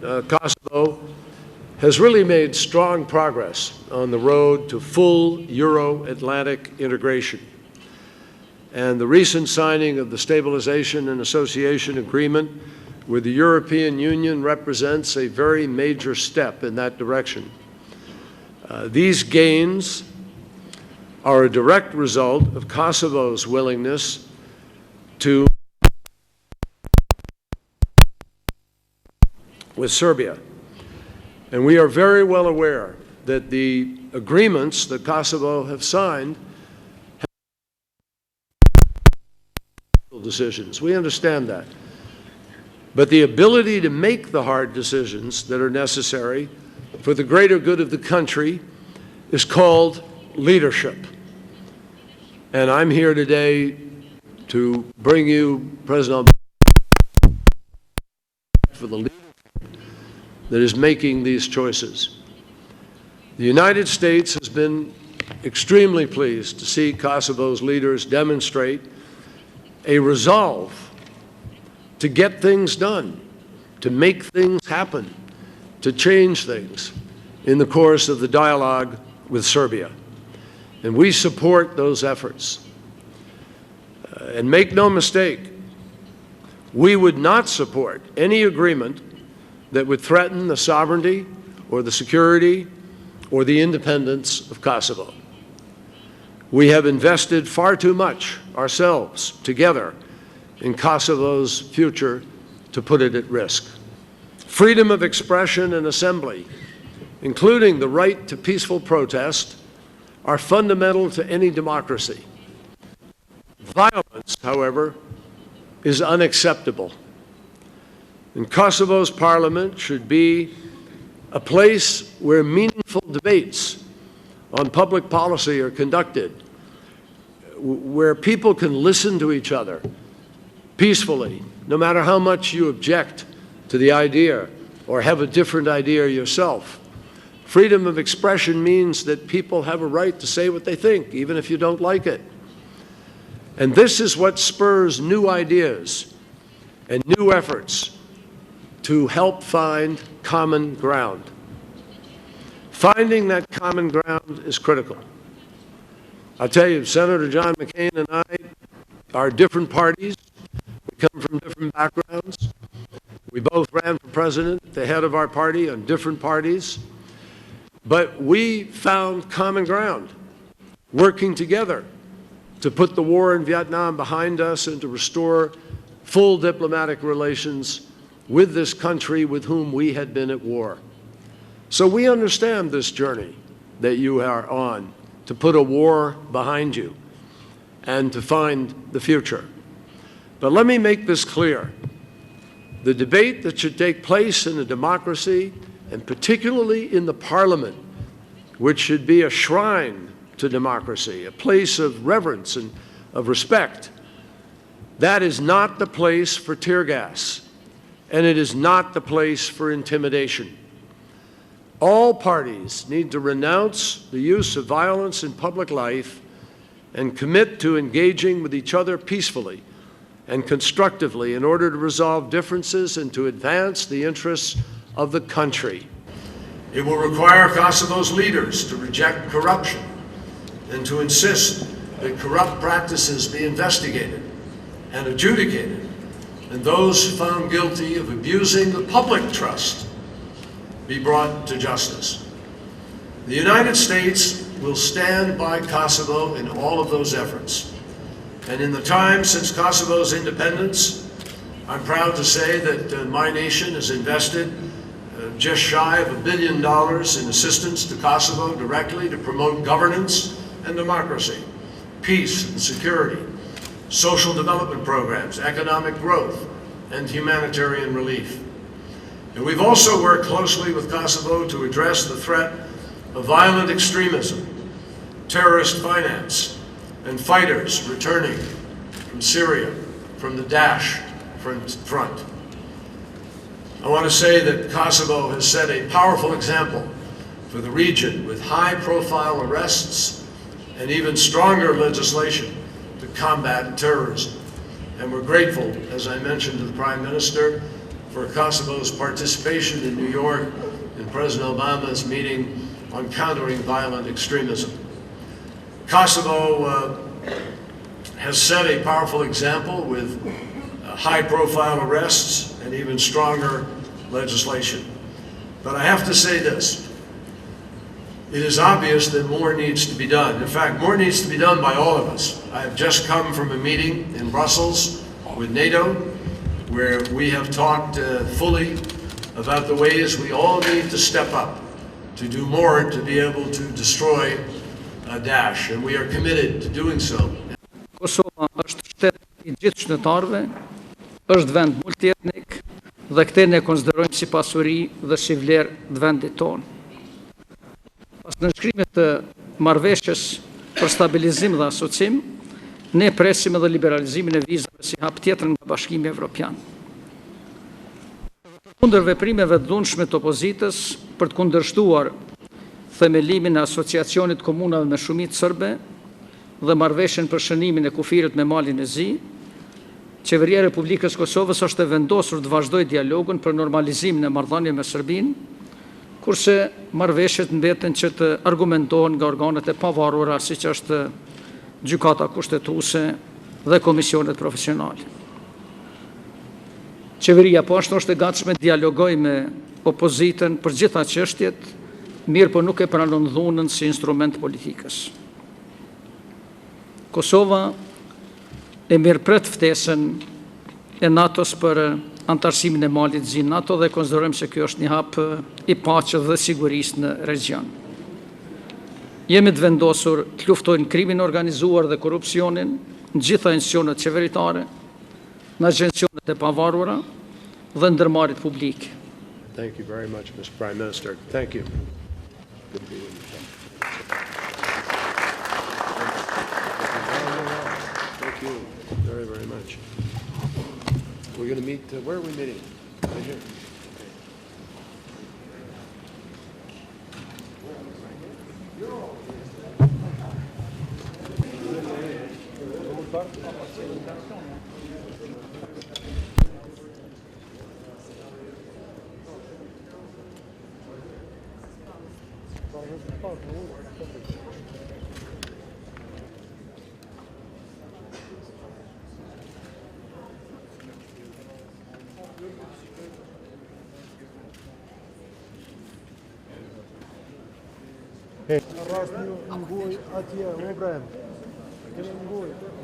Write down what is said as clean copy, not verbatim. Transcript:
Kosovo has really made strong progress on the road to full Euro-Atlantic integration. And the recent signing of the Stabilization and Association Agreement with the European Union represents a very major step in that direction. These gains are a direct result of Kosovo's willingness to with Serbia. And we are very well aware that the agreements that Kosovo have signed have decisions. We understand that. But the ability to make the hard decisions that are necessary for the greater good of the country is called leadership. And I'm here today to bring you President for the leadership that is making these choices. The United States has been extremely pleased to see Kosovo's leaders demonstrate a resolve to get things done, to make things happen, to change things in the course of the dialogue with Serbia. And we support those efforts. And make no mistake, we would not support any agreement that would threaten the sovereignty or the security or the independence of Kosovo. We have invested far too much ourselves together in Kosovo's future to put it at risk. Freedom of expression and assembly, including the right to peaceful protest, are fundamental to any democracy. Violence, however, is unacceptable. And Kosovo's parliament should be a place where meaningful debates on public policy are conducted, where people can listen to each other peacefully, no matter how much you object to the idea or have a different idea yourself. Freedom of expression means that people have a right to say what they think, even if you don't like it. And this is what spurs new ideas and new efforts to help find common ground. Finding that common ground is critical. I'll tell you, Senator John McCain and I are different parties. We come from different backgrounds. We both ran for president, the head of our party, on different parties. But we found common ground, working together to put the war in Vietnam behind us and to restore full diplomatic relations with this country with whom we had been at war. So we understand this journey that you are on, to put a war behind you and to find the future. But let me make this clear. The debate that should take place in a democracy, and particularly in the parliament, which should be a shrine to democracy, a place of reverence and of respect, that is not the place for tear gas. And it is not the place for intimidation. All parties need to renounce the use of violence in public life and commit to engaging with each other peacefully and constructively in order to resolve differences and to advance the interests of the country. It will require Kosovo's leaders to reject corruption and to insist that corrupt practices be investigated and adjudicated, and those found guilty of abusing the public trust be brought to justice. The United States will stand by Kosovo in all of those efforts. And in the time since Kosovo's independence, I'm proud to say that my nation has invested just shy of $1 billion in assistance to Kosovo directly to promote governance and democracy, peace and security, social development programs, economic growth, and humanitarian relief. And we've also worked closely with Kosovo to address the threat of violent extremism, terrorist finance, and fighters returning from Syria, from the Daesh front. I want to say that Kosovo has set a powerful example for the region with high-profile arrests and even stronger legislation to combat terrorism. And we're grateful, as I mentioned to the Prime Minister, for Kosovo's participation in New York in President Obama's meeting on countering violent extremism. Kosovo has set a powerful example with high-profile arrests and even stronger legislation. But I have to say this. It is obvious that more needs to be done. In fact, more needs to be done by all of us. I have just come from a meeting in Brussels with NATO, where we have talked fully about the ways we all need to step up to do more to be able to destroy Daesh, and we are committed to doing so. Kosova është shtet I gjithë qytetarëve, është vend multietnik dhe këtë ne konsiderojmë si pasuri dhe si vlerë të vendit tonë. Pas nënshkrimit të marrëveshjes për stabilizim dhe asocim, ne presim edhe liberalizimin e vizave si hap tjetër nga Bashkimi Evropian. Kundër veprimeve të dhunshme të opozitës për të kundërshtuar themelimin e asociacionit komunave me shumicë serbe dhe marrëveshjen për shënimin e kufirit me Malin e Zi, Qeveria e Republikës Kosovës është e vendosur të vazhdojë dialogun për normalizimin e marrëdhënieve me Serbinë, kurse marrëveshjet mbeten që të argumentohen nga organet e pavarura siç është gjykata kushtetuese dhe komisionet profesionale. Qeveria po ashtu është e gatshme të dialogojë me opozitën për gjitha çështjet, mirë po nuk e pranon dhunën si instrument politikës. Kosova e mirëpret ftesën e NATO-s për antarësimin e Malit të Zi NATO dhe konsiderojmë se kjo është një hap I paqes dhe sigurisë në region. Jemi të vendosur të luftojmë krimin organizuar dhe korrupsionin në gjitha institucionet qeveritare, në agjencionet e pavarura dhe ndërmarrjet publike. Thank you very much, Mr. Prime Minister. Thank you. Good to be with you. Thank you very, very much. We're going to meet, where are we meeting? Right here. Rast një ngoj atje, o brem. Kemi ngoj.